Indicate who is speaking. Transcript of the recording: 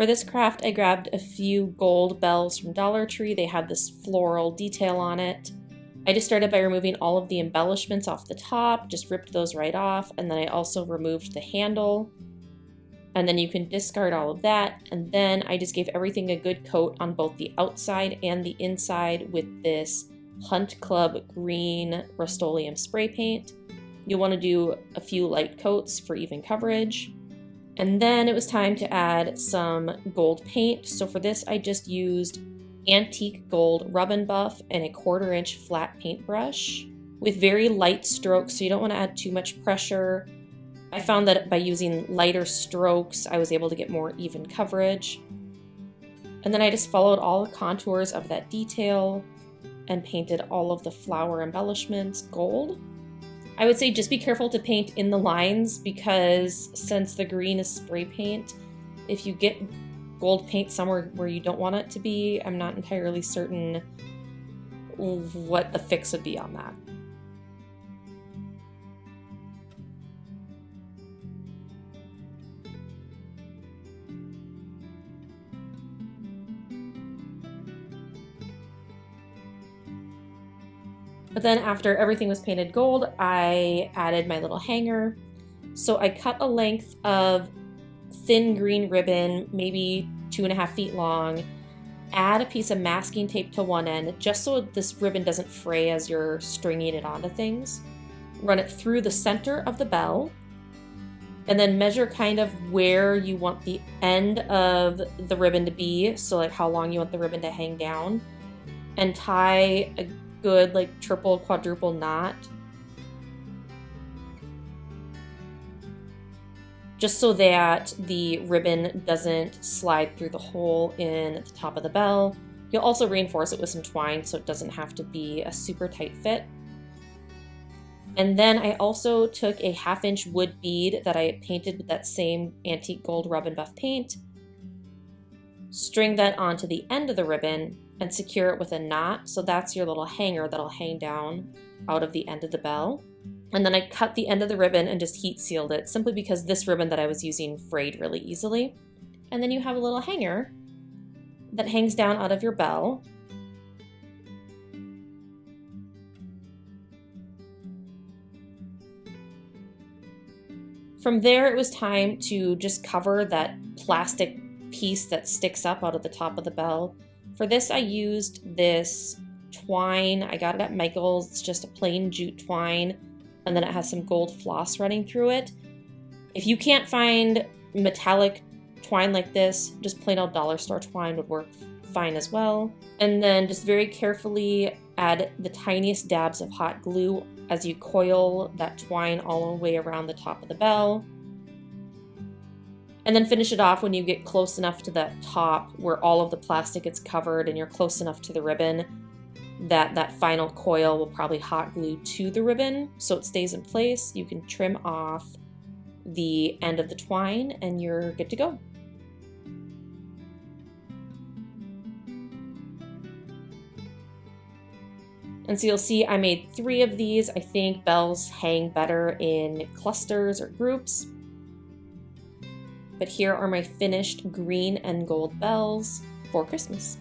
Speaker 1: For this craft, I grabbed a few gold bells from Dollar Tree. They had this floral detail on it. I just started by removing all of the embellishments off the top, just ripped those right off, and then I also removed the handle. And then you can discard all of that, and then I just gave everything a good coat on both the outside and the inside with this Hunt Club green Rust-Oleum spray paint. You'll want to do a few light coats for even coverage. And then it was time to add some gold paint. So for this, I just used antique gold rub and buff and a 1/4 inch flat paintbrush with very light strokes, so you don't want to add too much pressure. I found that by using lighter strokes, I was able to get more even coverage. And then I just followed all the contours of that detail and painted all of the flower embellishments gold. I would say just be careful to paint in the lines, because since the green is spray paint, if you get gold paint somewhere where you don't want it to be, I'm not entirely certain what the fix would be on that. But then after everything was painted gold, I added my little hanger. So I cut a length of thin green ribbon, maybe 2.5 feet long, add a piece of masking tape to one end, just so this ribbon doesn't fray as you're stringing it onto things. Run it through the center of the bell, and then measure kind of where you want the end of the ribbon to be, so like how long you want the ribbon to hang down, and tie a good like triple, quadruple knot, just so that the ribbon doesn't slide through the hole in the top of the bell. You'll also reinforce it with some twine so it doesn't have to be a super tight fit. And then I also took a 1/2 inch wood bead that I painted with that same antique gold rub and buff paint, string that onto the end of the ribbon, and secure it with a knot. So that's your little hanger that'll hang down out of the end of the bell. And then I cut the end of the ribbon and just heat sealed it, simply because this ribbon that I was using frayed really easily. And then you have a little hanger that hangs down out of your bell. From there, it was time to just cover that plastic piece that sticks up out of the top of the bell. For this, I used this twine. I got it at Michael's. It's just a plain jute twine, and then it has some gold floss running through it. If you can't find metallic twine like this, just plain old dollar store twine would work fine as well. And then just very carefully add the tiniest dabs of hot glue as you coil that twine all the way around the top of the bell. And then finish it off when you get close enough to that top where all of the plastic is covered and you're close enough to the ribbon that that final coil will probably hot glue to the ribbon so it stays in place. You can trim off the end of the twine and you're good to go. And so you'll see I made 3 of these. I think bells hang better in clusters or groups. But here are my finished green and gold bells for Christmas.